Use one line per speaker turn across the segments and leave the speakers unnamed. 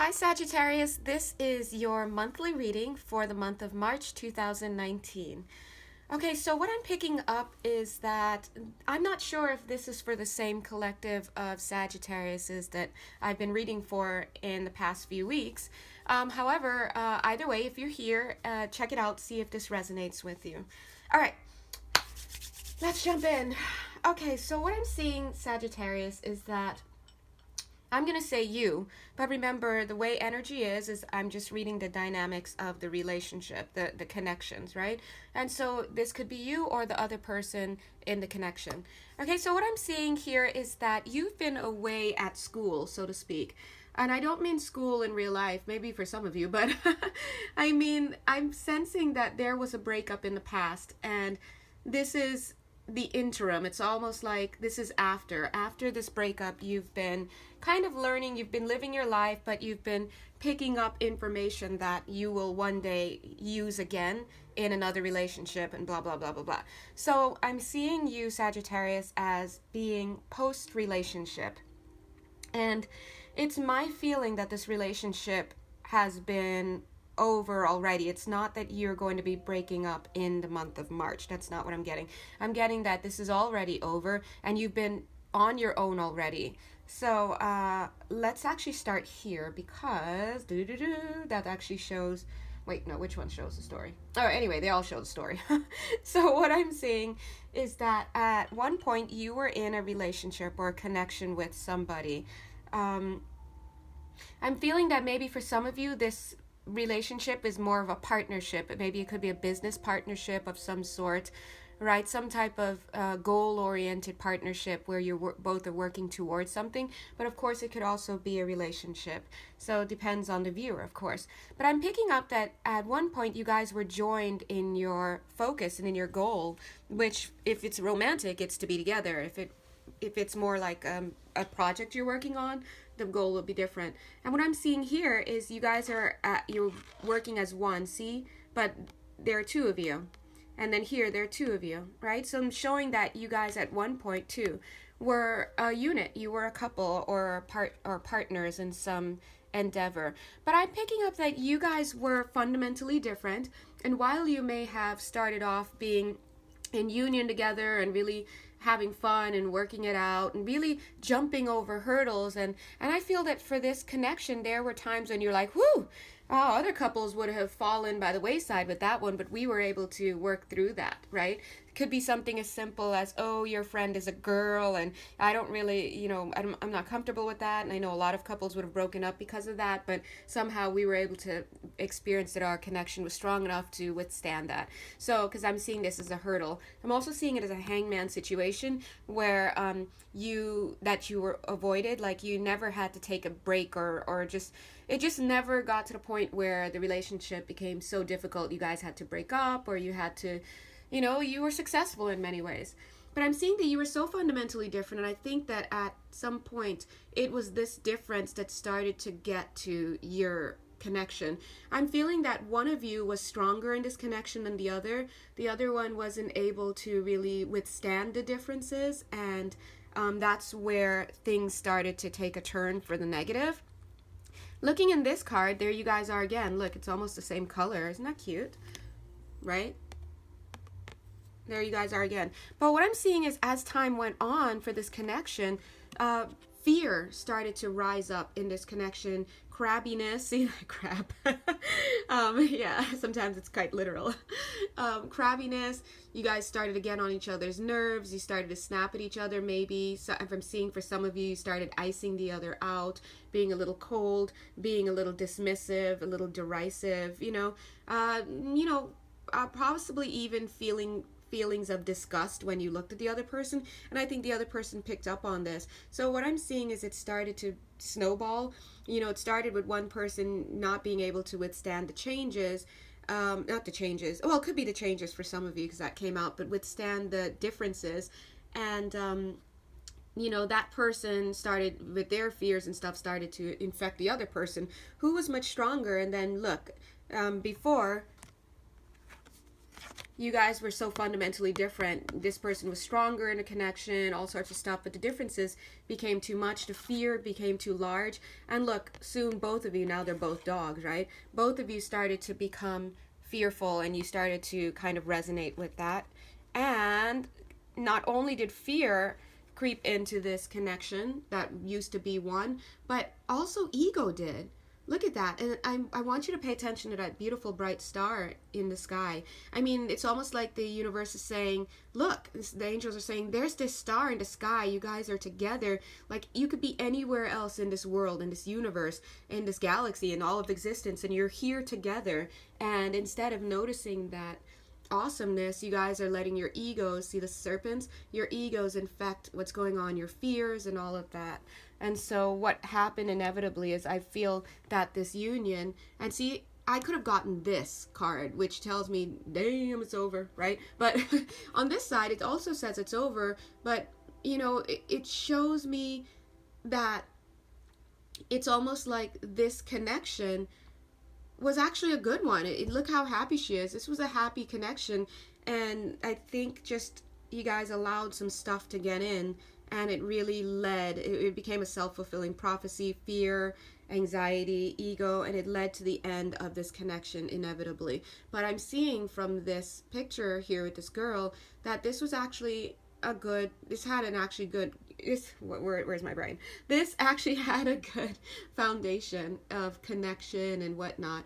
Hi Sagittarius, this is your monthly reading for the month of March 2019. Okay, so what I'm picking up is that I'm not sure if this is for the same collective of Sagittariuses that I've been reading for in the past few weeks. However, either way, if you're here, check it out, see if this resonates with you. All right, let's jump in. Okay, so what I'm seeing, Sagittarius, is that I'm going to say you, but remember the way energy is I'm just reading the dynamics of the relationship, the connections, right? And so this could be you or the other person in the connection. Okay, so what I'm seeing here is that you've been away at school, so to speak. And I don't mean school in real life, maybe for some of you, but I mean, I'm sensing that there was a breakup in the past, and this is the interim. It's almost like this is after this breakup. You've been kind of learning, you've been living your life, but you've been picking up information that you will one day use again in another relationship and blah blah blah blah blah. So I'm seeing you, Sagittarius, as being post relationship, and it's my feeling that this relationship has been over already. It's not that you're going to be breaking up in the month of March. That's not what I'm getting. I'm getting that this is already over and you've been on your own already. So let's actually start here because that actually shows. Wait, no, which one shows the story? Oh, anyway, they all show the story. So what I'm saying is that at one point you were in a relationship or a connection with somebody. I'm feeling that maybe for some of you this relationship is more of a partnership. Maybe it could be a business partnership of some sort, right? Some type of goal-oriented partnership where you're both are working towards something. But of course, it could also be a relationship. So it depends on the viewer, of course. But I'm picking up that at one point you guys were joined in your focus and in your goal, which if it's romantic, it's to be together. If it's more like a project you're working on, the goal will be different. And what I'm seeing here is you guys you're working as one, see? But there are two of you. And then here, there are two of you, right? So I'm showing that you guys at one point, too, were a unit. You were a couple or partners in some endeavor. But I'm picking up that you guys were fundamentally different. And while you may have started off being in union together and really having fun and working it out and really jumping over hurdles, and I feel that for this connection there were times when you're like, whoo, oh, other couples would have fallen by the wayside with that one, but we were able to work through that, right? It could be something as simple as, oh, your friend is a girl and I don't really, I'm not comfortable with that, and I know a lot of couples would have broken up because of that, but somehow we were able to experience that our connection was strong enough to withstand that. So because I'm seeing this as a hurdle, I'm also seeing it as a hangman situation where you were avoided, like you never had to take a break or just it just never got to the point where the relationship became so difficult you guys had to break up, or you had to, you were successful in many ways. But I'm seeing that you were so fundamentally different, and I think that at some point it was this difference that started to get to your connection. I'm feeling that one of you was stronger in this connection than the other. The other one wasn't able to really withstand the differences, and that's where things started to take a turn for the negative. Looking in this card, there you guys are again. Look, it's almost the same color. Isn't that cute? Right? There you guys are again. But what I'm seeing is as time went on for this connection, fear started to rise up in this connection. Crabbiness, see that crab? Yeah, sometimes it's quite literal. Crabbiness, you guys started again on each other's nerves. You started to snap at each other maybe. So if I'm seeing for some of you, you started icing the other out, being a little cold, being a little dismissive, a little derisive, possibly even feelings of disgust when you looked at the other person, and I think the other person picked up on this. So what I'm seeing is it started to snowball. It started with one person not being able to withstand the changes, not the changes, well, it could be the changes for some of you because that came out, but withstand the differences, and that person started with their fears and stuff, started to infect the other person who was much stronger. And then look, before you guys were so fundamentally different. This person was stronger in a connection, all sorts of stuff, but the differences became too much. The fear became too large. And look, soon both of you, now they're both dogs, right? Both of you started to become fearful, and you started to kind of resonate with that. And not only did fear creep into this connection that used to be one, but also ego did. Look at that. And I want you to pay attention to that beautiful bright star in the sky. I mean, it's almost like the universe is saying, look, the angels are saying, there's this star in the sky. You guys are together. Like, you could be anywhere else in this world, in this universe, in this galaxy, in all of existence, and you're here together. And instead of noticing that awesomeness, you guys are letting your egos, see the serpents, your egos infect what's going on, your fears and all of that. And so what happened inevitably is I feel that this union, and see, I could have gotten this card, which tells me, damn, it's over, right? But on this side, it also says it's over, but, you know, it shows me that it's almost like this connection was actually a good one. Look how happy she is. This was a happy connection, and I think just you guys allowed some stuff to get in, and it really it became a self-fulfilling prophecy, fear, anxiety, ego, and it led to the end of this connection inevitably. But I'm seeing from this picture here with this girl that this was actually where's my brain? This actually had a good foundation of connection and whatnot,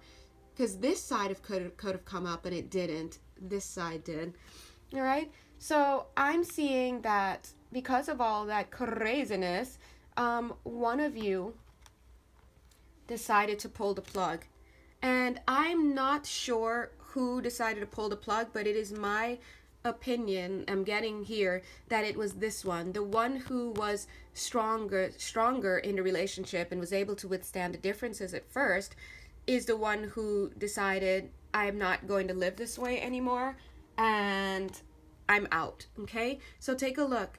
because this side could have come up and it didn't. This side did. All right. So I'm seeing that because of all that craziness, one of you decided to pull the plug, and I'm not sure who decided to pull the plug, but it is my opinion I'm getting here that it was this one, the one who was stronger in the relationship and was able to withstand the differences at first, is the one who decided, I'm not going to live this way anymore and I'm out. Okay, so take a look.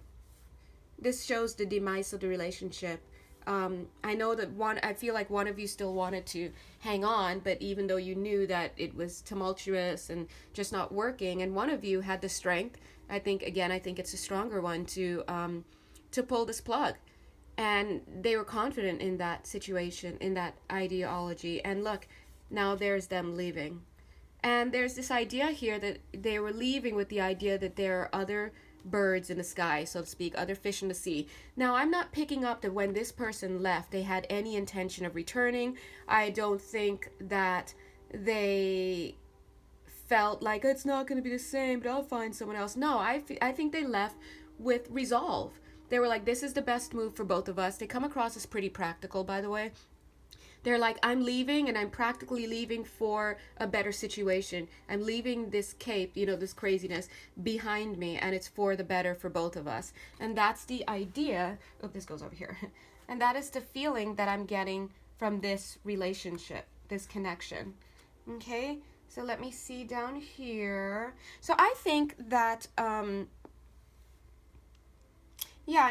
This shows the demise of the relationship. I know that I feel like one of you still wanted to hang on, but even though you knew that it was tumultuous and just not working, and one of you had the strength, I think it's a stronger one to pull this plug. And they were confident in that situation, in that ideology. And look, now there's them leaving. And there's this idea here that they were leaving with the idea that there are other birds in the sky, so to speak, other fish in the sea. Now, I'm not picking up that when this person left, they had any intention of returning. I don't think that they felt like it's not going to be the same, but I'll find someone else. No, I think they left with resolve. They were like, this is the best move for both of us. They come across as pretty practical, by the way. They're like, I'm leaving, and I'm practically leaving for a better situation. I'm leaving this cape, this craziness behind me, and it's for the better for both of us. And that's the idea. Oh, this goes over here. And that is the feeling that I'm getting from this relationship, this connection. Okay, so let me see down here. So I think that, I'm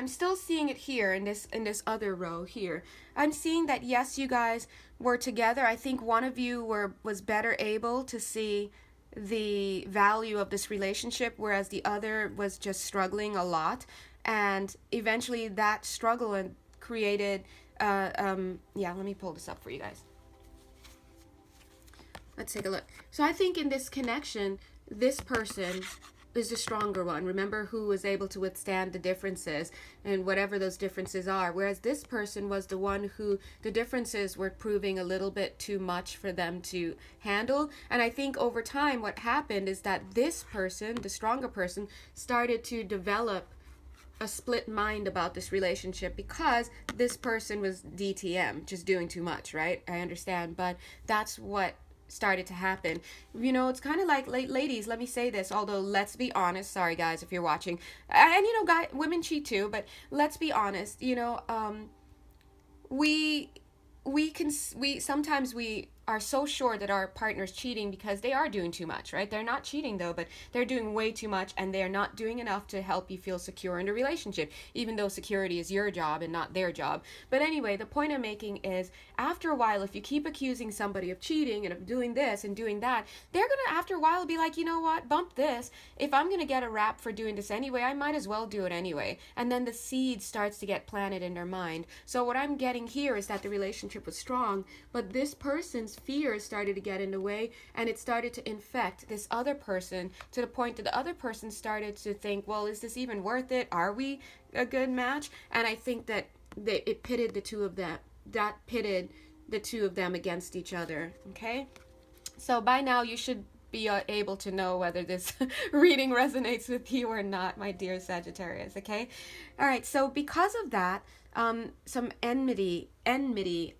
still seeing it here in this other row here. I'm seeing that, yes, you guys were together. I think one of you was better able to see the value of this relationship, whereas the other was just struggling a lot. And eventually that struggle created, let me pull this up for you guys. Let's take a look. So I think in this connection, this person is the stronger one. Remember, who was able to withstand the differences and whatever those differences are. Whereas this person was the one who the differences were proving a little bit too much for them to handle. And I think over time what happened is that this person, the stronger person, started to develop a split mind about this relationship because this person was DTM, just doing too much, right? I understand, but that's what started to happen. It's kind of like, ladies, let me say this, although let's be honest, sorry guys if you're watching, and women cheat too, but let's be honest, we sometimes are so sure that our partner's cheating because they are doing too much, right? They're not cheating though, but they're doing way too much, and they're not doing enough to help you feel secure in a relationship, even though security is your job and not their job. But anyway, the point I'm making is, after a while, if you keep accusing somebody of cheating and of doing this and doing that, they're gonna, after a while, be like, you know what, bump this. If I'm gonna get a rap for doing this anyway, I might as well do it anyway. And then the seed starts to get planted in their mind. So what I'm getting here is that the relationship was strong, but this person's fears started to get in the way, and it started to infect this other person, to the point that the other person started to think, well, is this even worth it? Are we a good match? And I think that it pitted the two of them. That pitted the two of them against each other. Okay, so by now you should be able to know whether this reading resonates with you or not, my dear Sagittarius. Okay, all right, so because of that, some enmity enmity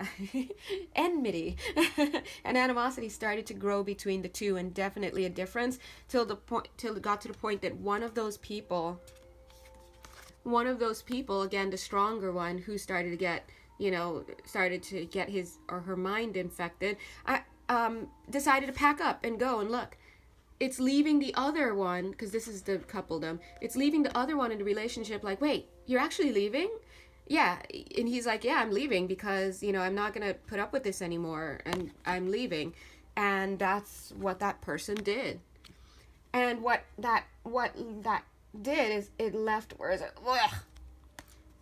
and animosity started to grow between the two, and definitely a difference, till it got to the point that one of those people, again, the stronger one, who started to get his or her mind infected, decided to pack up and go. And look, it's leaving the other one, because this is the coupledom, it's leaving the other one in the relationship like, wait, you're actually leaving? Yeah. And he's like, yeah, I'm leaving because, I'm not going to put up with this anymore, and I'm leaving. And that's what that person did. And what that did is it left, where is it? Ugh.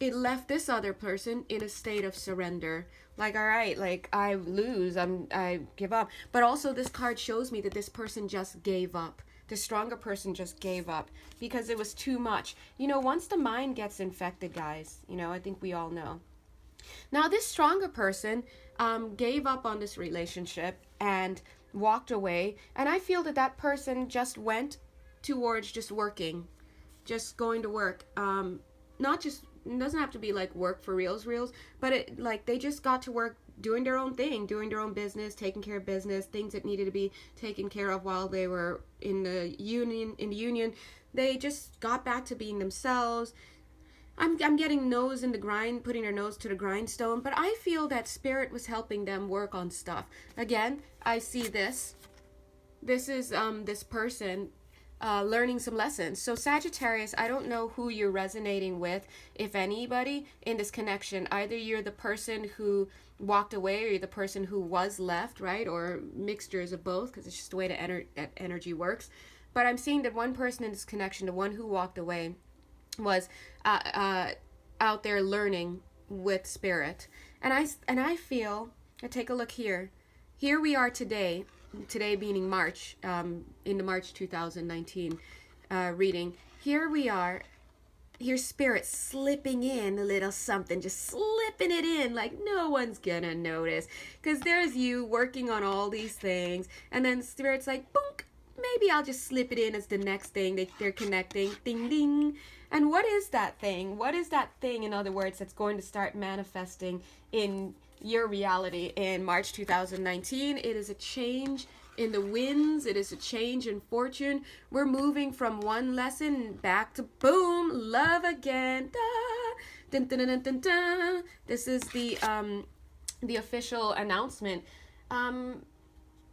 It left this other person in a state of surrender. Like, all right, like, I lose, I give up. But also this card shows me that this person just gave up. The stronger person just gave up because it was too much. Once the mind gets infected, guys, I think we all know. Now, this stronger person gave up on this relationship and walked away. And I feel that person just went towards just working, just going to work. Not just, it doesn't have to be like work for reals, but they just got to work, doing their own thing, doing their own business, taking care of business, things that needed to be taken care of while they were in the union. They just got back to being themselves. I'm getting nose in the grind, putting their nose to the grindstone, but I feel that spirit was helping them work on stuff. Again, I see this. This is this person learning some lessons. So Sagittarius, I don't know who you're resonating with, if anybody, in this connection. Either you're the person who walked away, or you're the person who was left, right? Or mixtures of both, because it's just the way that energy works. But I'm seeing that one person in this connection, the one who walked away, was out there learning with spirit. And I feel, take a look here. Here we are today being March, in the March 2019 reading. Here we are. Here's spirit slipping in a little something, just slipping it in like no one's gonna notice, because there's you working on all these things, and then spirit's like, boonk, maybe I'll just slip it in as the next thing that they're connecting, ding ding. And what is that thing? What is that thing, in other words, that's going to start manifesting in your reality in March 2019? It is a change in the winds. It is a change in fortune. We're moving from one lesson back to, boom, love again. Da, dun, dun, dun, dun, dun. This is the official announcement. The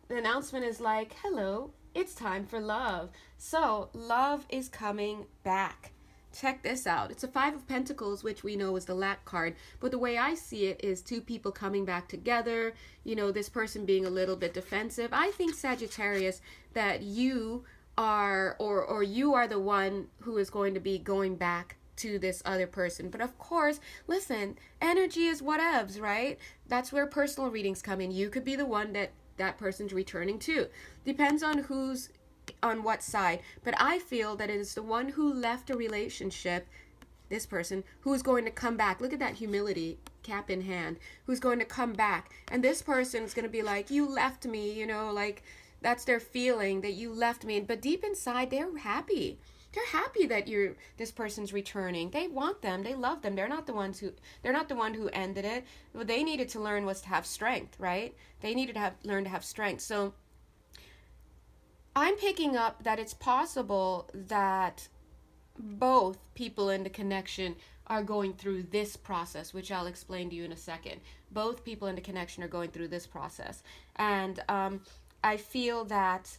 announcement is like, hello, it's time for love. So love is coming back. Check this out. It's a Five of Pentacles, which we know is the lack card. But the way I see it is two people coming back together. This person being a little bit defensive. I think, Sagittarius, that you are, or you are the one who is going to be going back to this other person. But of course, listen, energy is whatevs, right? That's where personal readings come in. You could be the one that person's returning to. Depends on who's on what side. But I feel that it is the one who left a relationship, this person, who's going to come back. Look at that humility, cap in hand, who's going to come back. And this person is going to be like, you left me, like that's their feeling, that you left me. But deep inside, they're happy. They're happy that this person's returning. They want them. They love them. They're not the one who ended it. What they needed to learn was to have strength, right? They needed to learn to have strength. So I'm picking up that it's possible that both people in the connection are going through this process, which I'll explain to you in a second. Both people in the connection are going through this process. And I feel that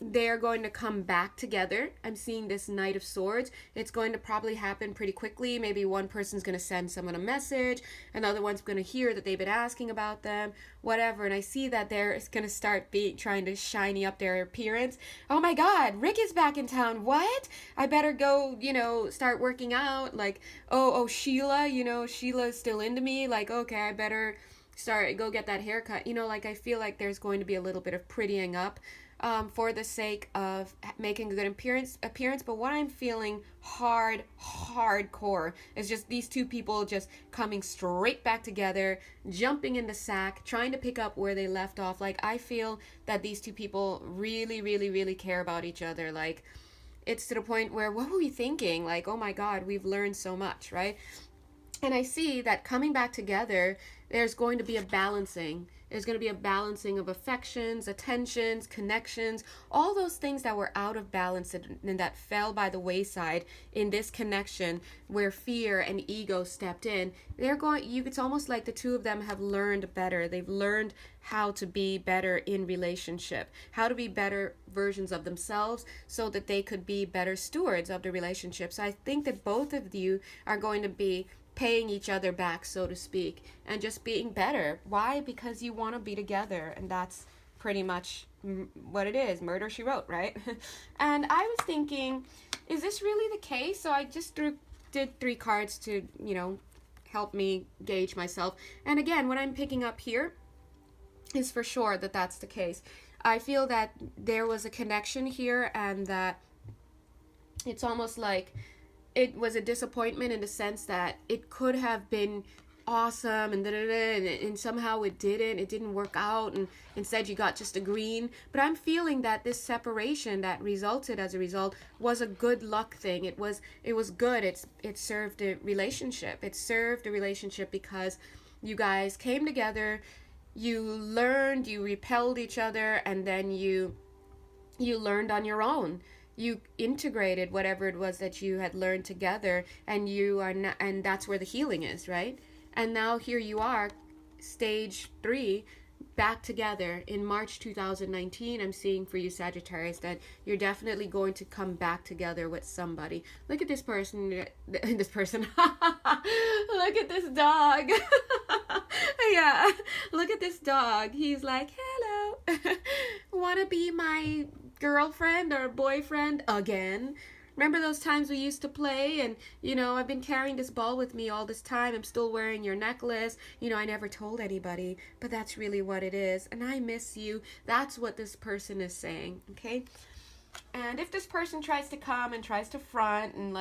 they're going to come back together. I'm seeing this Knight of Swords. It's going to probably happen pretty quickly. Maybe one person's going to send someone a message, another one's going to hear that they've been asking about them, whatever. And I see that they're going to start trying to shiny up their appearance. Oh my God, Rick is back in town. What? I better go, start working out. Like, oh, Sheila, Sheila's still into me. Like, okay, I better go get that haircut. Like I feel like there's going to be a little bit of prettying up for the sake of making a good appearance. But what I'm feeling hardcore is just these two people just coming straight back together, jumping in the sack, trying to pick up where they left off. Like, I feel that these two people really, really, really care about each other. Like, it's to the point where, what were we thinking? Like, oh my God, we've learned so much, right? And I see that coming back together, there's going to be a balancing. There's going to be a balancing of affections, attentions, connections, all those things that were out of balance and that fell by the wayside in this connection where fear and ego stepped in. It's almost like the two of them have learned better. They've learned how to be better in relationship, how to be better versions of themselves so that they could be better stewards of the relationship. So I think that both of you are going to be paying each other back, so to speak, and just being better. Why? Because you want to be together, and that's pretty much what it is. Murder, she wrote, right? And I was thinking, is this really the case? So I just did 3 cards to, help me gauge myself. And again, what I'm picking up here is for sure that that's the case. I feel that there was a connection here, and that it's almost like it was a disappointment in the sense that it could have been awesome and somehow it didn't work out, and instead you got just a green. But I'm feeling that this separation that resulted as a result was a good luck thing. It was good. It served a relationship. It served a relationship because you guys came together, you learned, you repelled each other, and then you learned on your own. You integrated whatever it was that you had learned together, and and that's where the healing is, right? And now here you are, stage 3, back together in March 2019. I'm seeing for you, Sagittarius, that you're definitely going to come back together with somebody. Look at this person. Look at this dog. Yeah, look at this dog. He's like, hello. Want to be my girlfriend or boyfriend again? Remember those times we used to play, and I've been carrying this ball with me all this time. I'm still wearing your necklace. I never told anybody, but that's really what it is, and I miss you. That's what this person is saying, okay? And if this person tries to come and tries to front and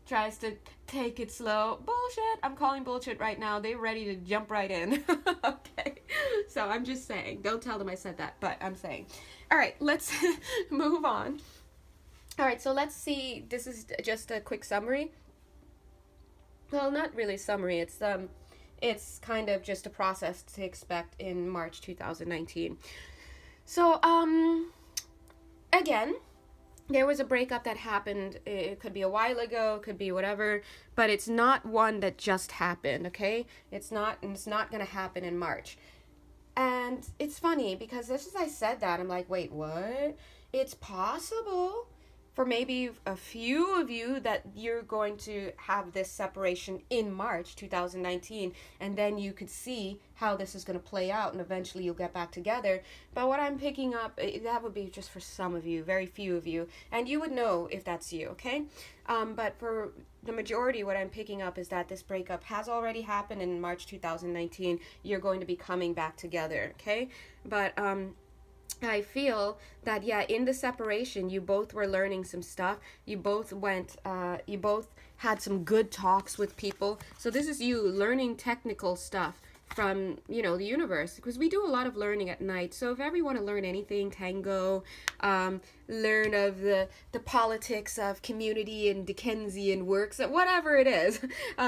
tries to take it slow, bullshit. I'm calling bullshit right now. They're ready to jump right in. Okay, so I'm just saying, don't tell them I said that, but I'm saying. All right, let's move on. All right, so let's see. This is just a quick summary. Well, not really summary. It's kind of just a process to expect in March 2019. So, again, there was a breakup that happened. It could be a while ago, it could be whatever, but it's not one that just happened, okay? It's not going to happen in March. And it's funny because just as I said that, I'm like, wait, what? It's possible for maybe a few of you that you're going to have this separation in March 2019, and then you could see how this is going to play out, and eventually you'll get back together. But what I'm picking up, that would be just for some of you, very few of you, and you would know if that's you, okay? But for the majority, what I'm picking up is that this breakup has already happened in March 2019. You're going to be coming back together, okay? But I feel that, yeah, in the separation, you both were learning some stuff. You both had some good talks with people. So this is you learning technical stuff from, the universe, because we do a lot of learning at night. So if ever you want to learn anything, tango, learn of the politics of community and Dickensian works, whatever it is,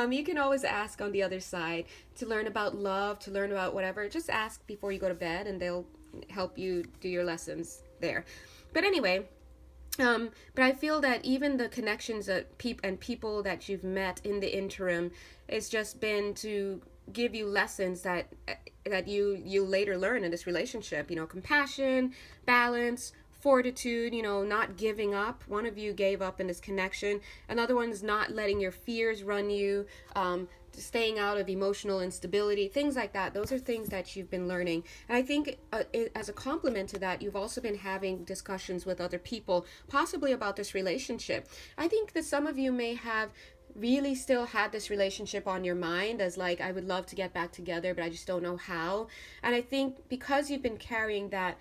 you can always ask on the other side to learn about love, to learn about whatever. Just ask before you go to bed, and they'll help you do your lessons there. But anyway, But I feel that even the connections that people that you've met in the interim, it's just been to give you lessons that you later learn in this relationship. Compassion, balance, fortitude. Not giving up. One of you gave up in this connection. Another one's not letting your fears run you. Staying out of emotional instability, things like that. Those are things that you've been learning. And I think as a complement to that, you've also been having discussions with other people, possibly about this relationship. I think that some of you may have really still had this relationship on your mind as like, I would love to get back together, but I just don't know how. And I think because you've been carrying that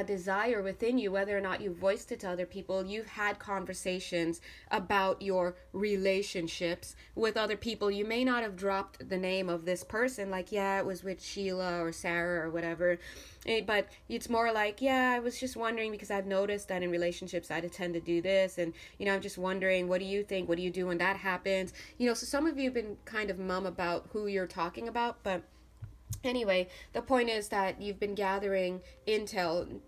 desire within you, whether or not you voiced it to other people, you've had conversations about your relationships with other people. You may not have dropped the name of this person, like, yeah, it was with Sheila or Sarah or whatever, but it's more like, yeah, I was just wondering because I've noticed that in relationships I tend to do this, and I'm just wondering, what do you think? What do you do when that happens? So some of you have been kind of mum about who you're talking about, but anyway, the point is that you've been gathering intel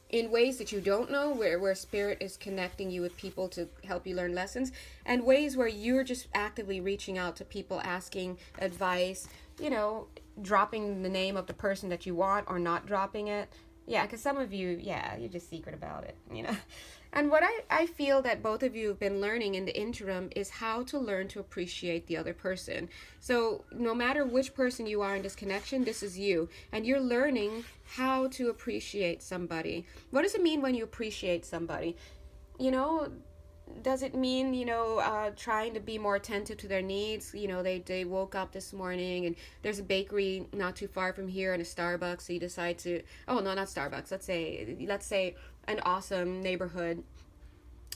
in ways that you don't know, where spirit is connecting you with people to help you learn lessons, and ways where you're just actively reaching out to people, asking advice, dropping the name of the person that you want or not dropping it. Yeah, because some of you, yeah, you're just secret about it. And what I feel that both of you have been learning in the interim is how to learn to appreciate the other person. So no matter which person you are in this connection, this is you. And you're learning how to appreciate somebody. What does it mean when you appreciate somebody? Does it mean, trying to be more attentive to their needs? They woke up this morning and there's a bakery not too far from here and a Starbucks, so you decide to, oh no, not Starbucks, let's say an awesome neighborhood,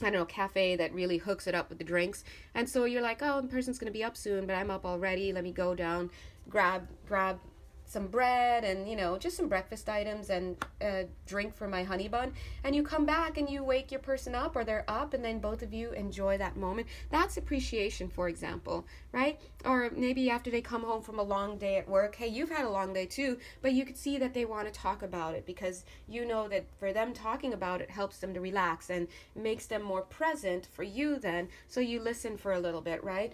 I don't know, cafe that really hooks it up with the drinks. And so you're like, oh, the person's going to be up soon, but I'm up already. Let me go down, grab some bread and, just some breakfast items and a drink for my honey bun. And you come back and you wake your person up, or they're up, and then both of you enjoy that moment. That's appreciation, for example, right? Or maybe after they come home from a long day at work, hey, you've had a long day too, but you could see that they want to talk about it because you know that for them talking about it helps them to relax and makes them more present for you then, so you listen for a little bit, right?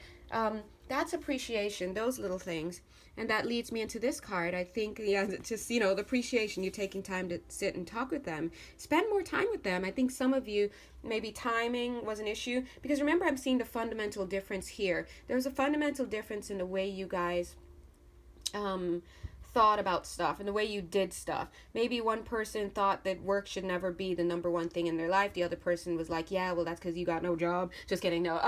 That's appreciation, those little things. And that leads me into this card. I think, yeah, just, the appreciation, you taking time to sit and talk with them. Spend more time with them. I think some of you, maybe timing was an issue. Because remember, I'm seeing the fundamental difference here. There's a fundamental difference in the way you guys thought about stuff and the way you did stuff. Maybe one person thought that work should never be the number one thing in their life. The other person was like, yeah, well, that's because you got no job. Just kidding. No,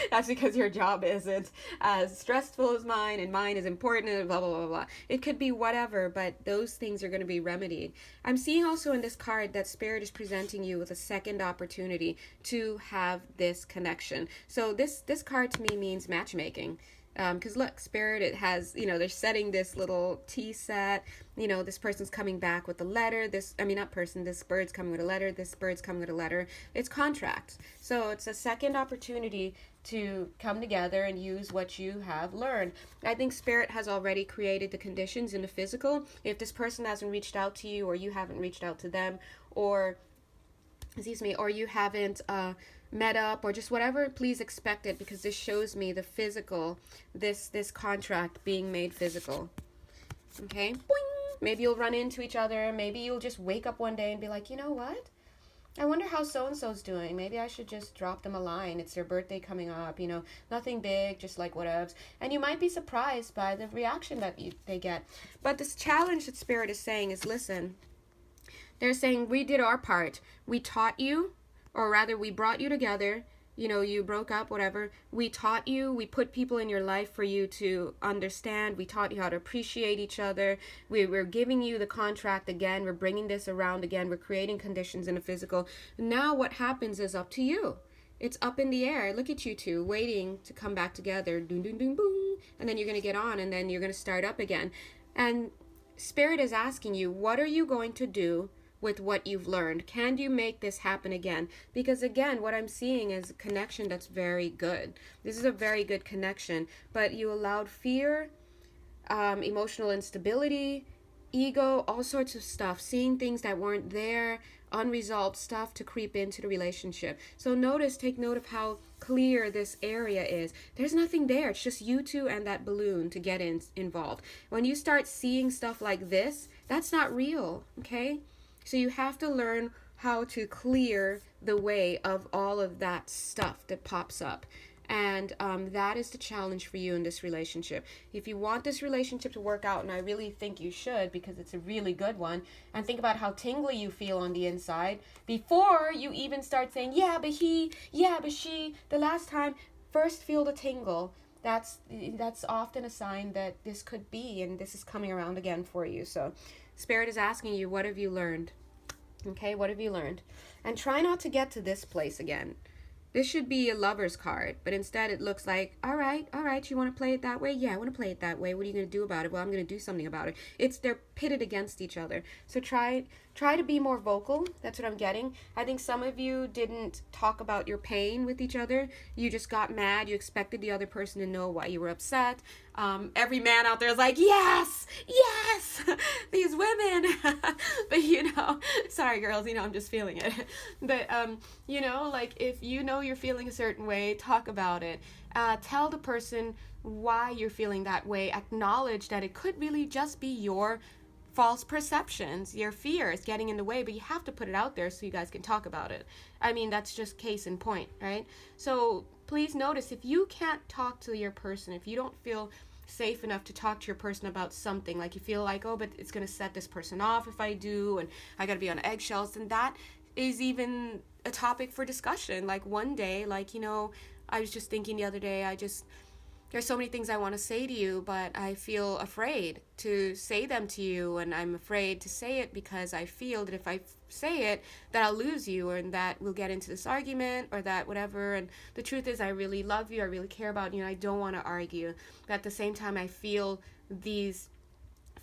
that's because your job isn't as stressful as mine and mine is important and blah, blah, blah, blah. It could be whatever, but those things are going to be remedied. I'm seeing also in this card that Spirit is presenting you with a second opportunity to have this connection. So this card to me means matchmaking. Because look, Spirit, it has, they're setting this little tea set, this person's coming back with a letter, this bird's coming with a letter, this bird's coming with a letter. It's contracts. So it's a second opportunity to come together and use what you have learned. I think Spirit has already created the conditions in the physical. If this person hasn't reached out to you, or you haven't reached out to them, or you haven't met up, or just whatever, please expect it, because this shows me the physical, this contract being made physical. Okay? Boing! Maybe you'll run into each other. Maybe you'll just wake up one day and be like, you know what? I wonder how so-and-so's doing. Maybe I should just drop them a line. It's their birthday coming up, nothing big, just like whatevs. And you might be surprised by the reaction that they get. But this challenge that Spirit is saying is, listen, they're saying, we did our part. We taught you, or rather we brought you together, you broke up, whatever. We taught you, we put people in your life for you to understand. We taught you how to appreciate each other. We're giving you the contract again. We're bringing this around again. We're creating conditions in the physical. Now what happens is up to you. It's up in the air. Look at you two waiting to come back together. Doom, doom, doom, boom. And then you're going to get on, and then you're going to start up again. And Spirit is asking you, what are you going to do with what you've learned? Can you make this happen again? Because again, what I'm seeing is a connection that's very good. This is a very good connection, but you allowed fear, emotional instability, ego, all sorts of stuff, seeing things that weren't there, unresolved stuff to creep into the relationship. So take note of how clear this area is. There's nothing there. It's just you two and that balloon to get involved. When you start seeing stuff like this, that's not real, okay? So you have to learn how to clear the way of all of that stuff that pops up. And that is the challenge for you in this relationship. If you want this relationship to work out, and I really think you should because it's a really good one, and think about how tingly you feel on the inside before you even start saying, yeah, but he, yeah, but she, the last time, first feel the tingle. That's often a sign that this could be, and this is coming around again for you. So Spirit is asking you, what have you learned? Okay, what have you learned? And try not to get to this place again. This should be a lover's card, but instead it looks like, all right, you want to play it that way? Yeah, I want to play it that way. What are you going to do about it? Well, I'm going to do something about it. They're pitted against each other. So try to be more vocal. That's what I'm getting. I think some of you didn't talk about your pain with each other. You just got mad. You expected the other person to know why you were upset. Every man out there is like, yes, these women. But sorry girls, I'm just feeling it. But like if you're feeling a certain way, talk about it. Tell the person why you're feeling that way. Acknowledge that it could really just be your false perceptions, your fears getting in the way, but you have to put it out there so you guys can talk about it. I mean, that's just case in point, right? So please notice, if you can't talk to your person, if you don't feel safe enough to talk to your person about something, like you feel like, oh, but it's going to set this person off if I do, and I got to be on eggshells, then that is even a topic for discussion. Like one day, I was just thinking the other day, there's so many things I want to say to you, but I feel afraid to say them to you, and I'm afraid to say it because I feel that if I say it, that I'll lose you, and that we'll get into this argument, or that whatever. And the truth is, I really love you, I really care about you, and I don't want to argue. But at the same time, I feel these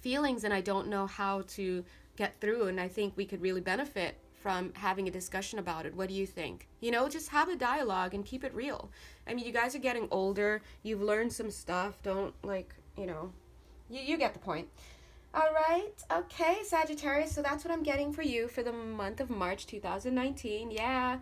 feelings, and I don't know how to get through, and I think we could really benefit from having a discussion about it. What do you think? Just have a dialogue and keep it real. I mean, you guys are getting older. You've learned some stuff. Don't you get the point. All right. Okay, Sagittarius. So that's what I'm getting for you for the month of March 2019. Yeah.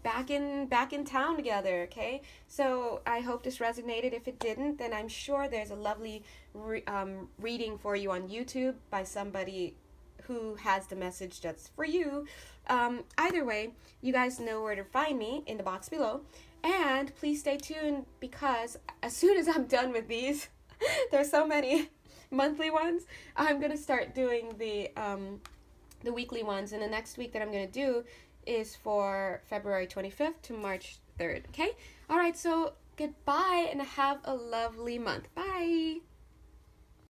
Back in town together, okay? So I hope this resonated. If it didn't, then I'm sure there's a lovely reading for you on YouTube by somebody who has the message that's for you. Either way, you guys know where to find me in the box below. And please stay tuned, because as soon as I'm done with these, there's so many monthly ones, I'm going to start doing the weekly ones. And the next week that I'm going to do is for February 25th to March 3rd. Okay? All right, so goodbye and have a lovely month. Bye.